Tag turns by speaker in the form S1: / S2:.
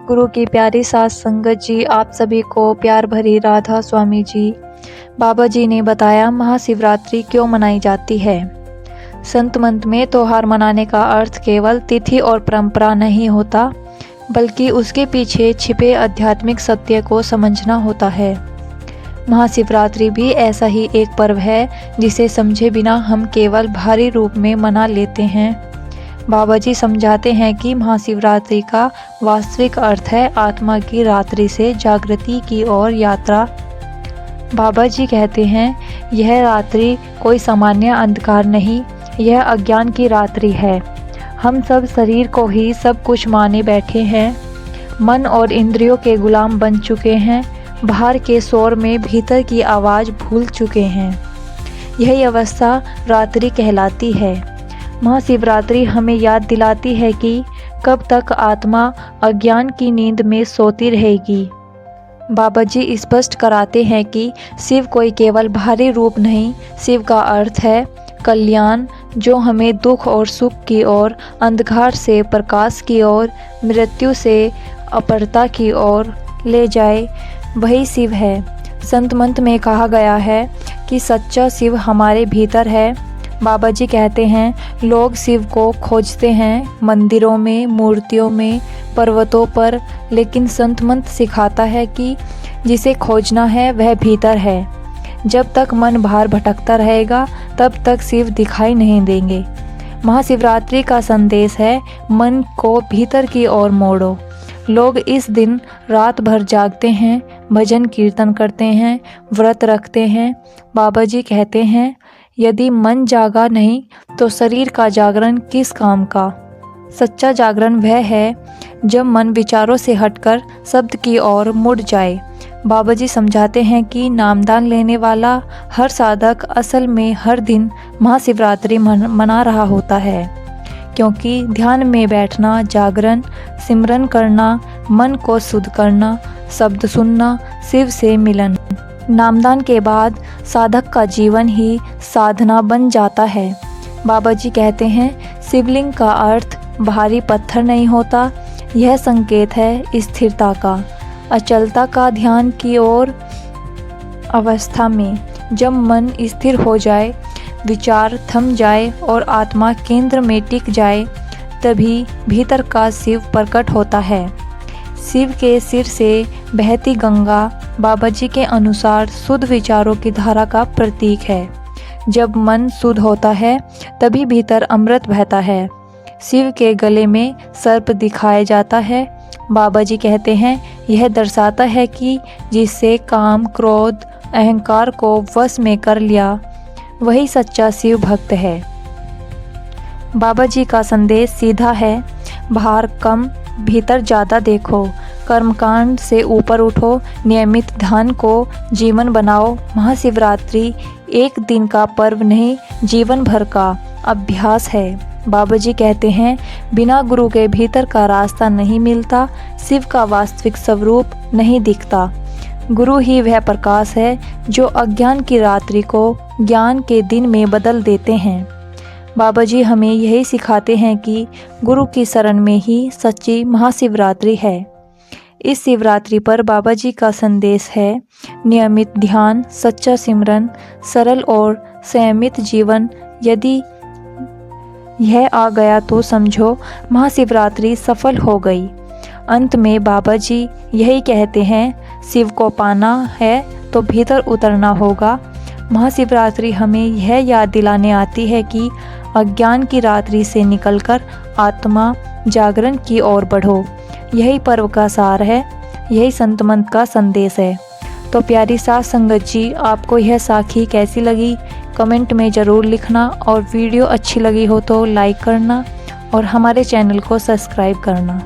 S1: गुरु की प्यारी साथ संगत जी, आप सभी को प्यार भरी राधा स्वामी जी। बाबा जी ने बताया महाशिवरात्रि क्यों मनाई जाती है। संत मत में त्योहार मनाने का अर्थ केवल तिथि और परंपरा नहीं होता, बल्कि उसके पीछे छिपे आध्यात्मिक सत्य को समझना होता है। महाशिवरात्रि भी ऐसा ही एक पर्व है जिसे समझे बिना हम केवल भारी रूप में मना लेते हैं। बाबा जी समझाते हैं कि महाशिवरात्रि का वास्तविक अर्थ है आत्मा की रात्रि से जागृति की ओर यात्रा। बाबा जी कहते हैं यह रात्रि कोई सामान्य अंधकार नहीं, यह अज्ञान की रात्रि है। हम सब शरीर को ही सब कुछ माने बैठे हैं, मन और इंद्रियों के गुलाम बन चुके हैं, बाहर के शोर में भीतर की आवाज़ भूल चुके हैं। यही अवस्था रात्रि कहलाती है। महाशिवरात्रि हमें याद दिलाती है कि कब तक आत्मा अज्ञान की नींद में सोती रहेगी। बाबा जी स्पष्ट कराते हैं कि शिव कोई केवल बाहरी रूप नहीं, शिव का अर्थ है कल्याण, जो हमें दुख और सुख की ओर, अंधकार से प्रकाश की ओर, मृत्यु से अपरता की ओर ले जाए, वही शिव है। संत मंत्र में कहा गया है कि सच्चा शिव हमारे भीतर है। बाबा जी कहते हैं लोग शिव को खोजते हैं मंदिरों में, मूर्तियों में, पर्वतों पर, लेकिन संत मंत्र सिखाता है कि जिसे खोजना है वह भीतर है। जब तक मन बाहर भटकता रहेगा तब तक शिव दिखाई नहीं देंगे। महाशिवरात्रि का संदेश है मन को भीतर की ओर मोड़ो। लोग इस दिन रात भर जागते हैं, भजन कीर्तन करते हैं, व्रत रखते हैं। बाबा जी कहते हैं यदि मन जागा नहीं तो शरीर का जागरण किस काम का। सच्चा जागरण वह है जब मन विचारों से हटकर शब्द की ओर मुड़ जाए। बाबा जी समझाते हैं कि नामदान लेने वाला हर साधक असल में हर दिन महाशिवरात्रि मना रहा होता है, क्योंकि ध्यान में बैठना, जागरण, सिमरन करना, मन को शुद्ध करना, शब्द सुनना, शिव से मिलन। नामदान के बाद साधक का जीवन ही साधना बन जाता है। बाबा जी कहते हैं शिवलिंग का अर्थ भारी पत्थर नहीं होता, यह संकेत है स्थिरता का, अचलता का। ध्यान की ओर अवस्था में जब मन स्थिर हो जाए, विचार थम जाए और आत्मा केंद्र में टिक जाए, तभी भीतर का शिव प्रकट होता है। शिव के सिर से बहती गंगा बाबा जी के अनुसार शुद्ध विचारों की धारा का प्रतीक है। जब मन शुद्ध होता है तभी भीतर अमृत बहता है। शिव के गले में सर्प दिखाया जाता है। बाबा जी कहते हैं यह दर्शाता है कि जिससे काम, क्रोध, अहंकार को वश में कर लिया, वही सच्चा शिव भक्त है। बाबा जी का संदेश सीधा है, बाहर कम, भीतर ज़्यादा देखो, कर्मकांड से ऊपर उठो, नियमित ध्यान को जीवन बनाओ। महाशिवरात्रि एक दिन का पर्व नहीं, जीवन भर का अभ्यास है। बाबा जी कहते हैं बिना गुरु के भीतर का रास्ता नहीं मिलता, शिव का वास्तविक स्वरूप नहीं दिखता। गुरु ही वह प्रकाश है जो अज्ञान की रात्रि को ज्ञान के दिन में बदल देते हैं। बाबा जी हमें यही सिखाते हैं कि गुरु की शरण में ही सच्ची महाशिवरात्रि है। इस शिवरात्रि पर बाबा जी का संदेश है नियमित ध्यान, सच्चा सिमरन, सरल और संयमित जीवन। यदि यह आ गया तो समझो महाशिवरात्रि सफल हो गई। अंत में बाबा जी यही कहते हैं शिव को पाना है तो भीतर उतरना होगा। महाशिवरात्रि हमें यह याद दिलाने आती है कि अज्ञान की रात्रि से निकलकर आत्मा जागरण की ओर बढ़ो। यही पर्व का सार है, यही संत मंत्र का संदेश है। तो प्यारी साथ संगत जी, आपको यह साखी कैसी लगी कमेंट में ज़रूर लिखना, और वीडियो अच्छी लगी हो तो लाइक करना और हमारे चैनल को सब्सक्राइब करना।